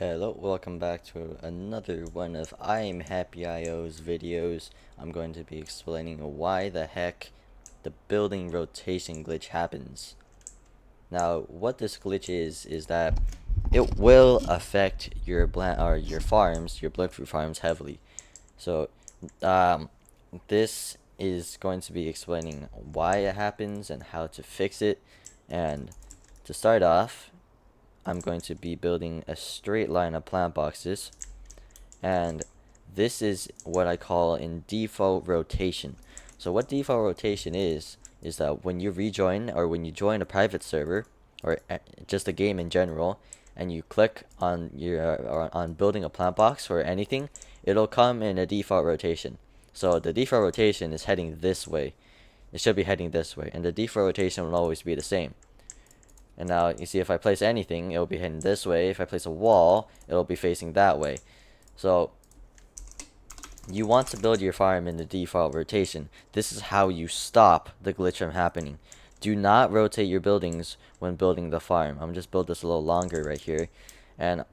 Hello, welcome back to another one of I'm Happy IO's videos. I'm going to be explaining why the heck the building rotation glitch happens. Now, what this glitch is that it will affect your your farms, your bloodfruit farms heavily. So, um, this is going to be explaining why it happens and how to fix it. And to start off, I'm going to be building a straight line of plant boxes, and this is what I call in default rotation. So what default rotation is that when you rejoin or when you join a private server or just a game in general, and you click on on building a plant box or anything, it'll come in a default rotation. So the default rotation is heading this way. It should be heading this way, and the default rotation will always be the same. And now you see, if I place anything, it'll be heading this way. If I place a wall, it'll be facing that way. So you want to build your farm in the default rotation. This is how you stop the glitch from happening. Do not rotate your buildings when building the farm. I'm just build this a little longer right here. And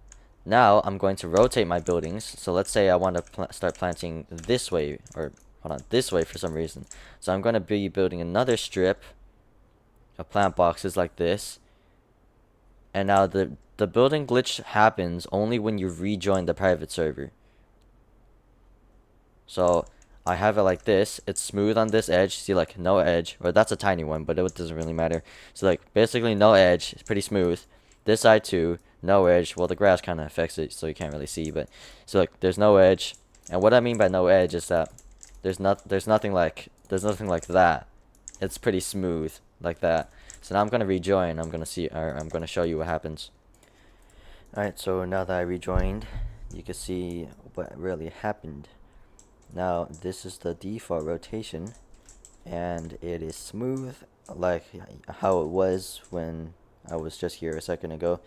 now I'm going to rotate my buildings. So let's say I want to start planting this way, or hold on, this way for some reason. So I'm going to be building another strip of plant boxes like this. And now the building glitch happens only when you rejoin the private server. So I have it like this. It's smooth on this edge. See, like, no edge. Or that's a tiny one, but it doesn't really matter. So like basically no edge. It's pretty smooth. This side too, no edge. Well, the grass kind of affects it, so you can't really see. But so like there's no edge. And what I mean by no edge is that there's nothing like that. It's pretty smooth like that. So now I'm gonna rejoin. I'm gonna show you what happens. Alright, so now that I rejoined, you can see what really happened. Now this is the default rotation, and it is smooth like how it was when I was just here a second ago.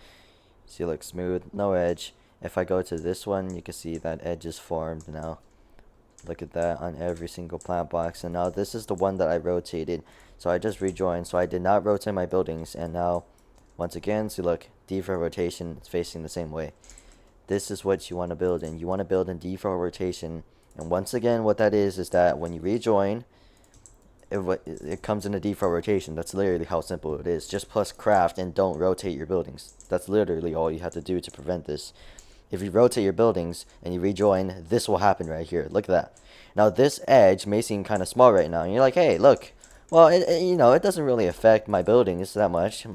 See, like, smooth, no edge. If I go to this one, you can see that edge is formed now. Look at that on every single plant box. And now this is the one that I rotated. So I just rejoined. So I did not rotate my buildings. And now, once again, see, look, default rotation is facing the same way. This is what you want to build in. You want to build in default rotation. And once again, what that is that when you rejoin, it comes in a default rotation. That's literally how simple it is. Just plus craft and don't rotate your buildings. That's literally all you have to do to prevent this. If you rotate your buildings and you rejoin, this will happen right here. Look at that. Now this edge may seem kind of small right now. And you're like, hey, look. Well, it doesn't really affect my buildings that much.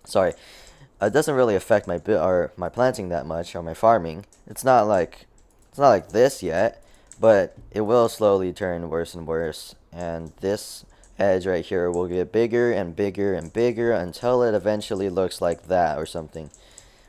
Sorry. It doesn't really affect my planting that much, or my farming. It's not like this yet, but it will slowly turn worse and worse. And this edge right here will get bigger and bigger and bigger until it eventually looks like that or something.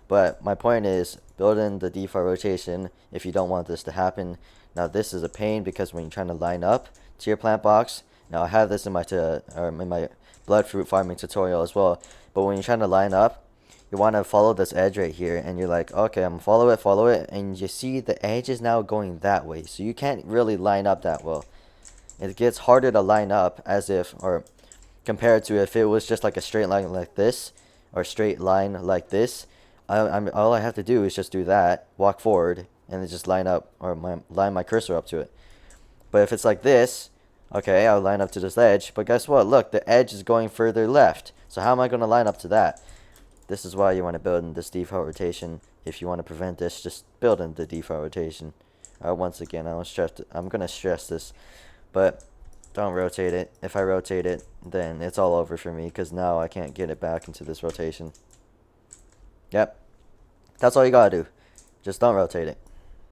But my point is, build in the default rotation if you don't want this to happen. Now this is a pain because when you're trying to line up to your plant box, now I have this in my bloodfruit farming tutorial as well. But when you're trying to line up, you want to follow this edge right here, and you're like, okay, I'm gonna follow it, and you see the edge is now going that way, so you can't really line up that well. It gets harder to line up compared to if it was just like a straight line like this, or straight line like this. All I have to do is just do that, walk forward, and then just line up, or line my cursor up to it. But if it's like this, okay, I'll line up to this edge, but guess what? Look, the edge is going further left. So how am I going to line up to that? This is why you want to build in this default rotation. If you want to prevent this, just build in the default rotation. Once again, I'm going to stress this, but don't rotate it. If I rotate it, then it's all over for me, because now I can't get it back into this rotation. Yep. That's all you gotta do. Just don't rotate it.